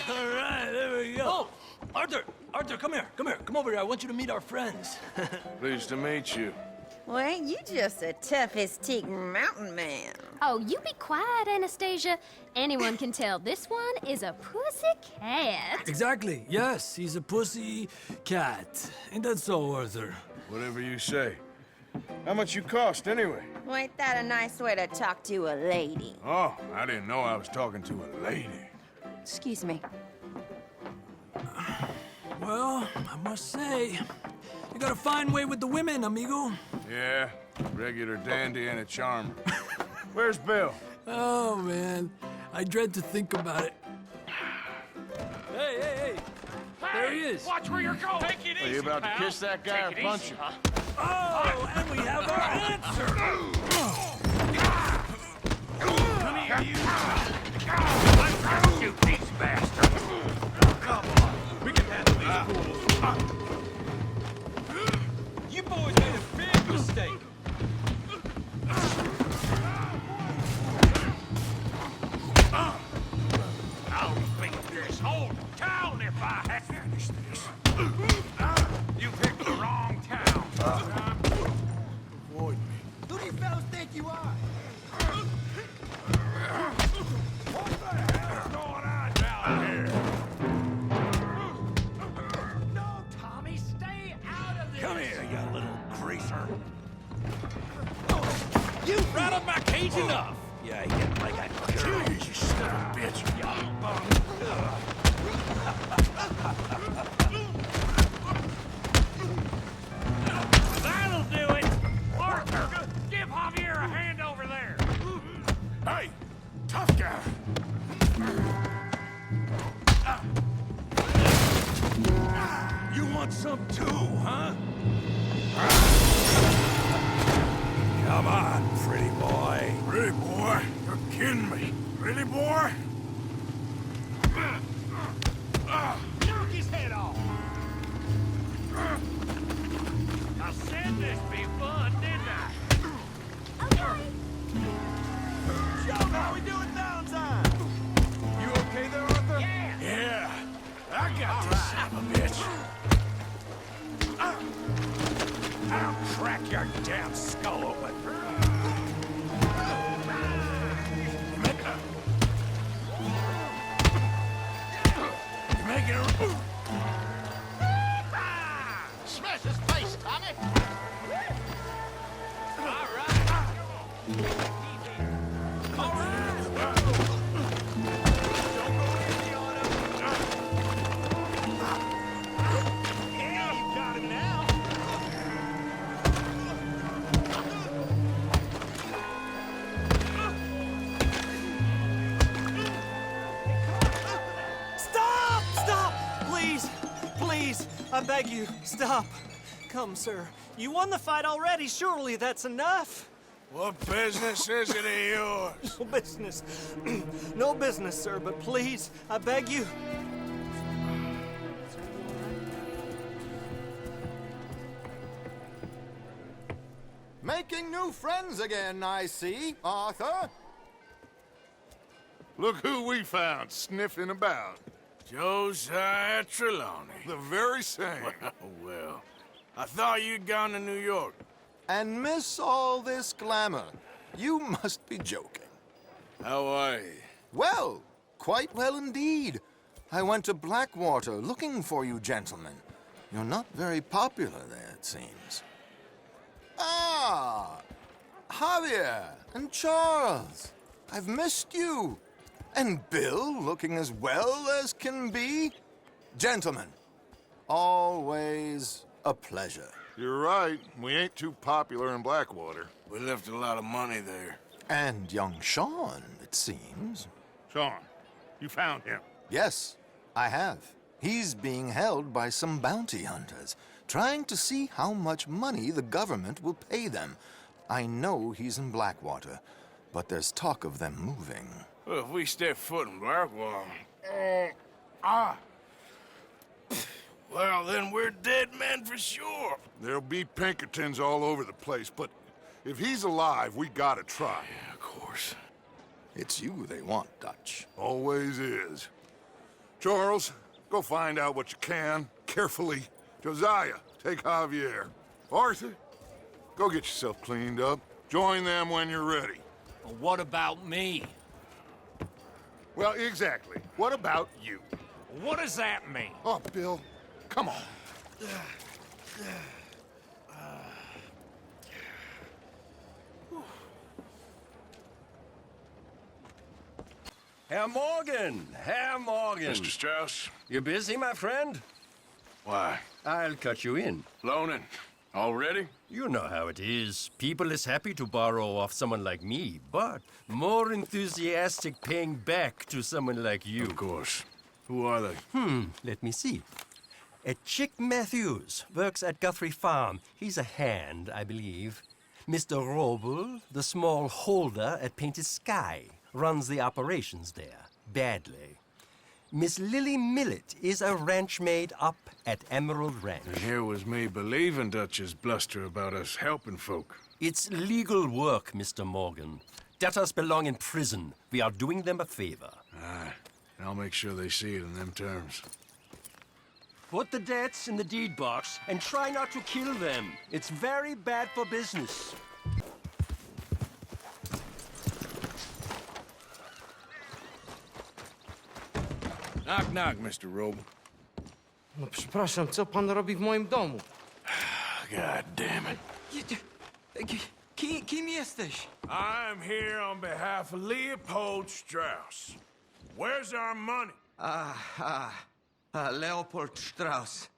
All right, there we go. Oh, Arthur, come here. Come over here. I want you to meet our friends. Pleased to meet you. Well, ain't you just the toughest teak mountain man? Oh, you be quiet, Anastasia. Anyone can tell this one is a pussy cat. Exactly. Yes, he's a pussy cat. Ain't that so, Arthur? Whatever you say. How much you cost, anyway? Well, ain't that a nice way to talk to a lady? Oh, I didn't know I was talking to a lady. Excuse me. Well, I must say, you got a fine way with the women, amigo. Yeah, regular dandy and a charmer. Where's Bill? Oh, man. I dread to think about it. Hey! There he is. Watch where you're going. Take it easy, Are you about pal. to kiss that guy or Take it punch easy, him? huh? Oh, and we have our answer. Come here, you. Let's shoot these bastards. Come on. We can handle these fools. You boys made a big mistake. I'll beat this whole town if I had finished this. You picked the wrong town. Avoid me. Who do you fellas think you are? What the hell's going on down here? No, Tommy, stay out of this. Come here, you little greaser. You rattled my cage enough. Yeah, you get like a girl. You stupid bitch. That'll do it. Arthur, give Javier a hand over there. Hey, tough guy. You want some too, huh? Come on, pretty boy. Pretty boy, you're kidding me. Pretty boy? Knock his head off. I said this be fun, didn't I? Joe, how we doing downtime? You okay there, Arthur? Yeah. Yeah, I got this son of a bitch. I'll crack your damn skull open. You're making a... Smash his face, Tommy! All right. All right. Don't go easy on him. Yeah, you got him now. Stop! Stop! Please! Please! I beg you, stop. Come, sir. You won the fight already. Surely that's enough. What business is it of yours? No business. No business, sir, but please, I beg you. Making new friends again, I see, Arthur. Look who we found sniffing about. Josiah Trelawney. The very same. Well, I thought you'd gone to New York. And miss all this glamour. You must be joking. How are you? Well, quite well indeed. I went to Blackwater looking for you gentlemen. You're not very popular there, it seems. Ah! Javier and Charles. I've missed you. And Bill looking as well as can be. Gentlemen, always a pleasure. You're right. We ain't too popular in Blackwater. We left a lot of money there. And young Sean, it seems. Sean, you found him. Yes, I have. He's being held by some bounty hunters, trying to see how much money the government will pay them. I know he's in Blackwater, but there's talk of them moving. Well, if we step foot in Blackwater... Well, then we're dead men for sure. There'll be Pinkertons all over the place, but if he's alive, we gotta try. Yeah, of course. It's you they want, Dutch. Always is. Charles, go find out what you can, carefully. Josiah, take Javier. Arthur, go get yourself cleaned up. Join them when you're ready. Well, what about me? Well, exactly. What about you? What does that mean? Oh, Bill, come on. Herr Morgan! Herr Morgan! Mr. Strauss? You busy, my friend? Why? I'll cut you in. Loaning. Already? You know how it is. People is happy to borrow off someone like me, but more enthusiastic paying back to someone like you. Of course. Who are they? Let me see. Chick Matthews works at Guthrie Farm. He's a hand, I believe. Mr. Roble, the small holder at Painted Sky, runs the operations there, badly. Miss Lily Millet is a ranch maid up at Emerald Ranch. And here was me believing Dutch's bluster about us helping folk. It's legal work, Mr. Morgan. Debtors belong in prison. We are doing them a favor. Aye. And I'll make sure they see it in them terms. Put the debts in the deed box and try not to kill them. It's very bad for business. Knock, knock, Mr. Roble. No przepraszam, co pan robi w moim domu? God damn it. Kim jesteś? I'm here on behalf of Leopold Strauss. Where's our money? Leopold Strauss.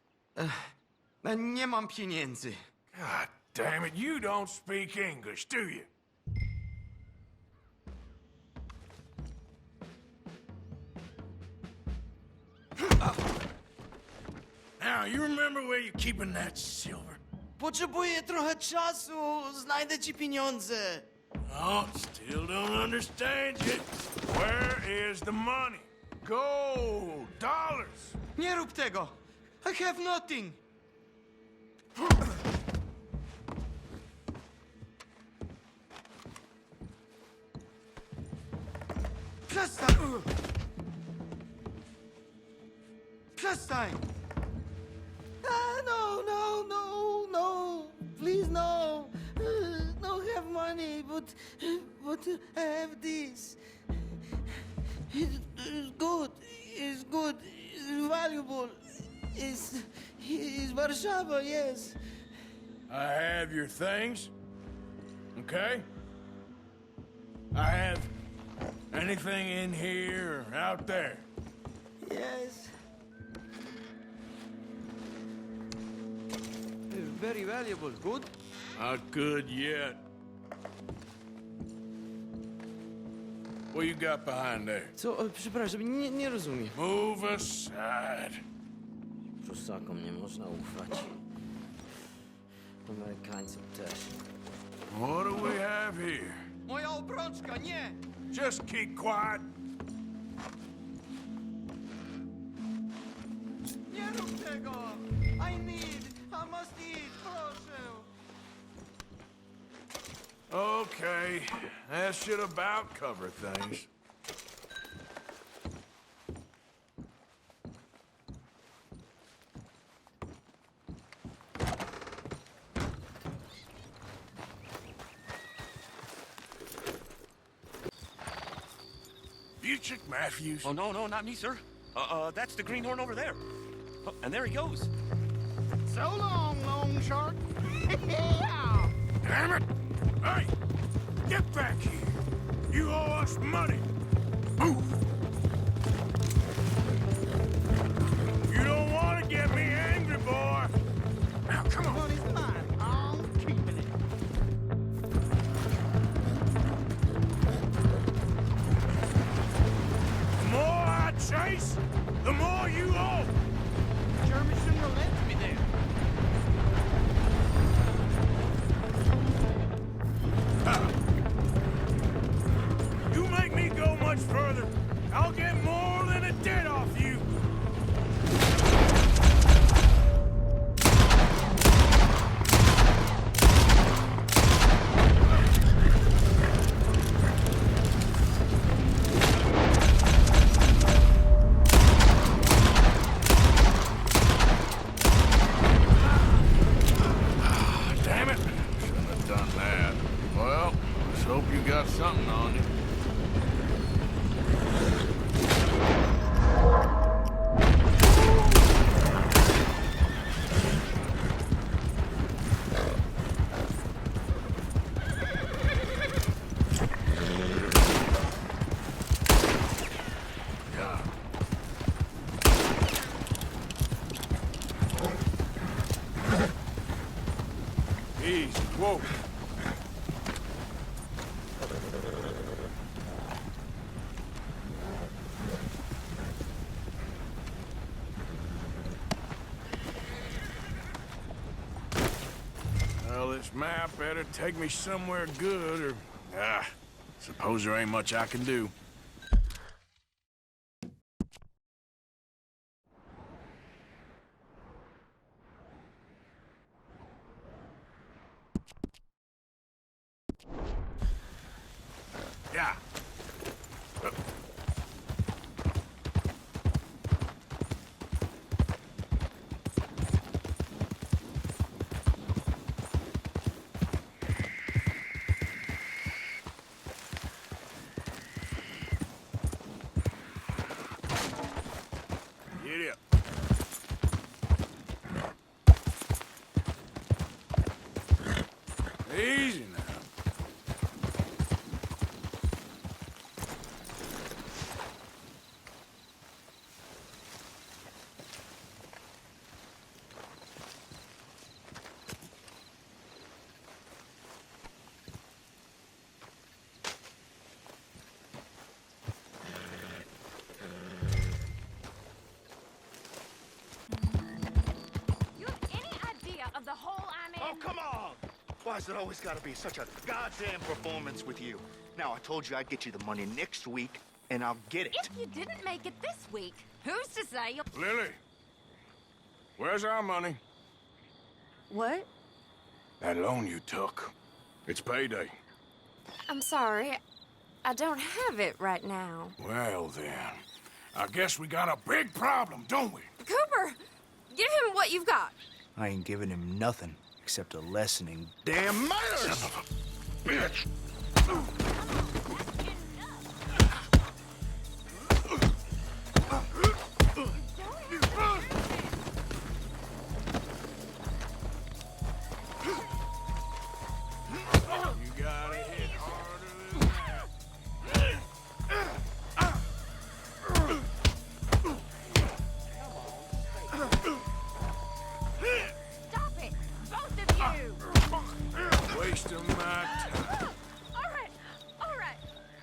Nie mam pieniędzy. God damn it, you don't speak English, do you? Now, you remember where you're keeping that silver? Potrzebuję trochę czasu. Znajdę ci pieniądze. Oh, still don't understand you. Where is the money? Gold, dollars. Nie rób tego. I have nothing. Przestań. Przestań. No. Please, no. No have money, but I have this. It's good. It's good. It's valuable. It's Warszawa, yes. I have your things, okay? I have anything in here or out there. Yes. It's very valuable. Good? Not good yet. What you got behind there? Co? Przepraszam, nie rozumiem. Move aside. Prusakom nie można ufać. Amerykańcom też. What do we have here? Moja obrączka, nie! Just keep quiet. Nie rób tego! I must eat, proszę! Okay, that should about cover things. Buchik Matthews? Oh, no, not me, sir. That's the greenhorn over there. Oh, and there he goes. So long, long shark! Damn it! Hey! Get back here! You owe us money! Move! You don't want to get me angry, boy! Now, come on! Money's mine. I'm keeping it. The more I chase, the more you owe! German shouldn't have left me there. You make me go much further, I'll get more than a debt off you! hope you got something on you. Easy, whoa. Well, this map better take me somewhere good, or... suppose there ain't much I can do. Yeah. Get up. Easy now. You have any idea of the hole I'm in? Oh, come on! Why's it always gotta be such a goddamn performance with you? Now, I told you I'd get you the money next week, and I'll get it. If you didn't make it this week, who's to say you'll... Lily, where's our money? What? That loan you took. It's payday. I'm sorry. I don't have it right now. Well, then. I guess we got a big problem, don't we? Cooper, give him what you've got. I ain't giving him nothing except a lesson in damn manners! Son of a bitch! You gotta hit harder than Stop it, both of you. that. Wasting my time. All right.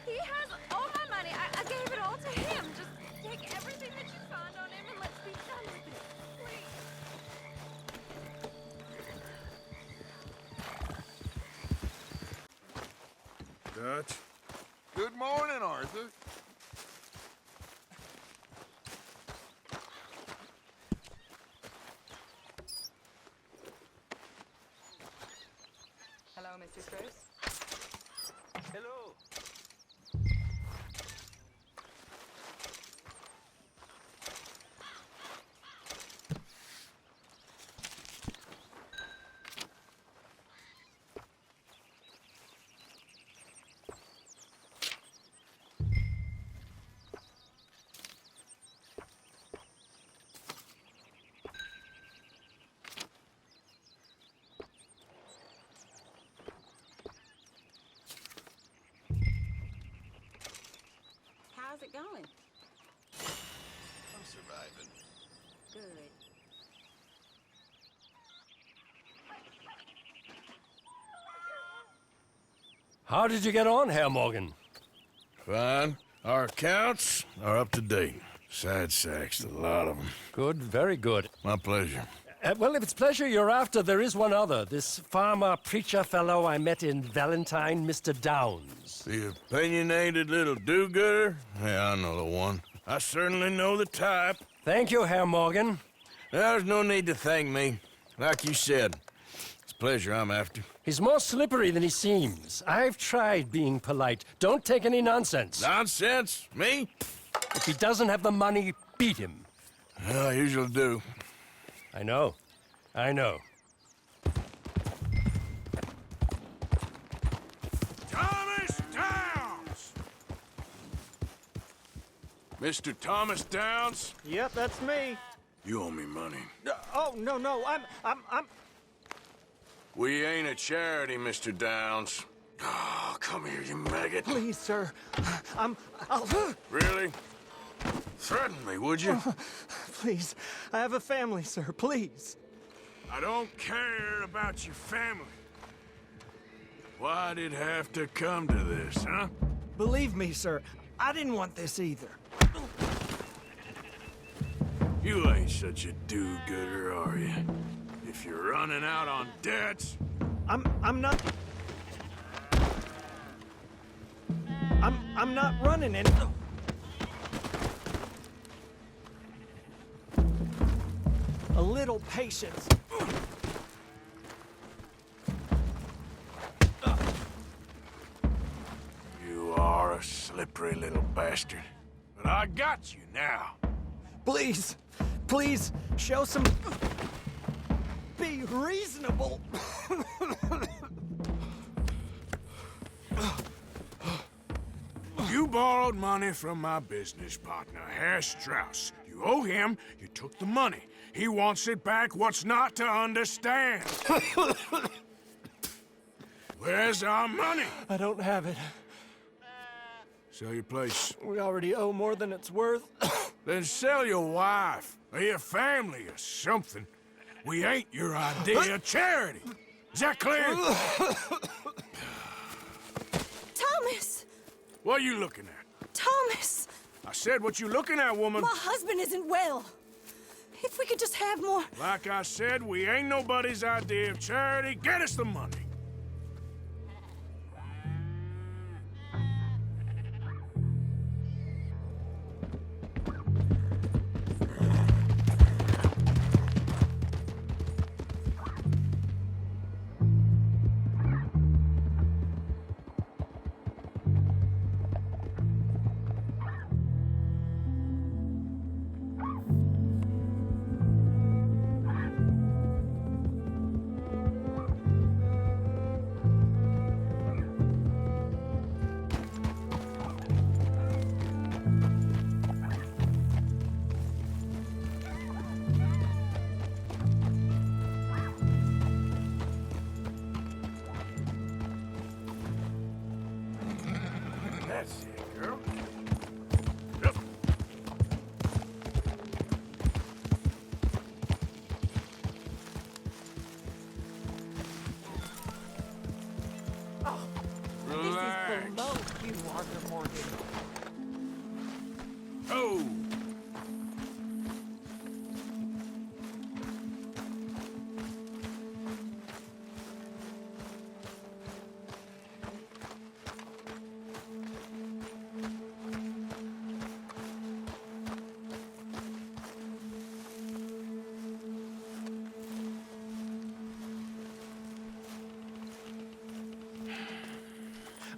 He has all my money. I gave it all to him. Just take everything that you find on him and let's be done with it, please. Dutch? Good morning, Arthur. Hello, Mr. Spruce. Hello. How's it going? I'm surviving. Good. How did you get on, Herr Morgan? Fine. Our accounts are up to date. Sad sacks, a lot of them. Good, very good. My pleasure. Well, if it's pleasure you're after, there is one other. This farmer preacher fellow I met in Valentine, Mr. Downs. The opinionated little do-gooder? Yeah, I know the one. I certainly know the type. Thank you, Herr Morgan. There's no need to thank me. Like you said, it's pleasure I'm after. He's more slippery than he seems. I've tried being polite. Don't take any nonsense. Nonsense? Me? If he doesn't have the money, beat him. Well, I usually do. I know. I know. Tommy! Mr. Thomas Downs? Yep, that's me. You owe me money. Oh, no, I'm... We ain't a charity, Mr. Downs. Oh, come here, you maggot. Please, sir. I'll... Really? Threaten me, would you? Please, I have a family, sir. Please. I don't care about your family. Why'd it have to come to this, huh? Believe me, sir, I didn't want this either. You ain't such a do-gooder, are you? If you're running out on debts... I'm not... I'm not running any... A little patience. You are a slippery little bastard. But I got you now. Please, please, show some... Be reasonable. You borrowed money from my business partner, Herr Strauss. You owe him, you took the money. He wants it back, what's not to understand? Where's our money? I don't have it. Sell your place. We already owe more than it's worth. Then sell your wife, or your family, or something. We ain't your idea of charity. Is that clear? Thomas! What are you looking at? Thomas! I said, what you looking at, woman? My husband isn't well. If we could just have more... Like I said, we ain't nobody's idea of charity. Get us the money. That's it, girl. Yep. Relax. This is below you, Arthur Morgan. Oh.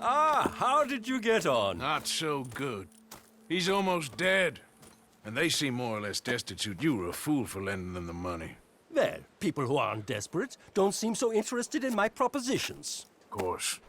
Ah, how did you get on? Not so good. He's almost dead. And they seem more or less destitute. You were a fool for lending them the money. Well, people who aren't desperate don't seem so interested in my propositions. Of course.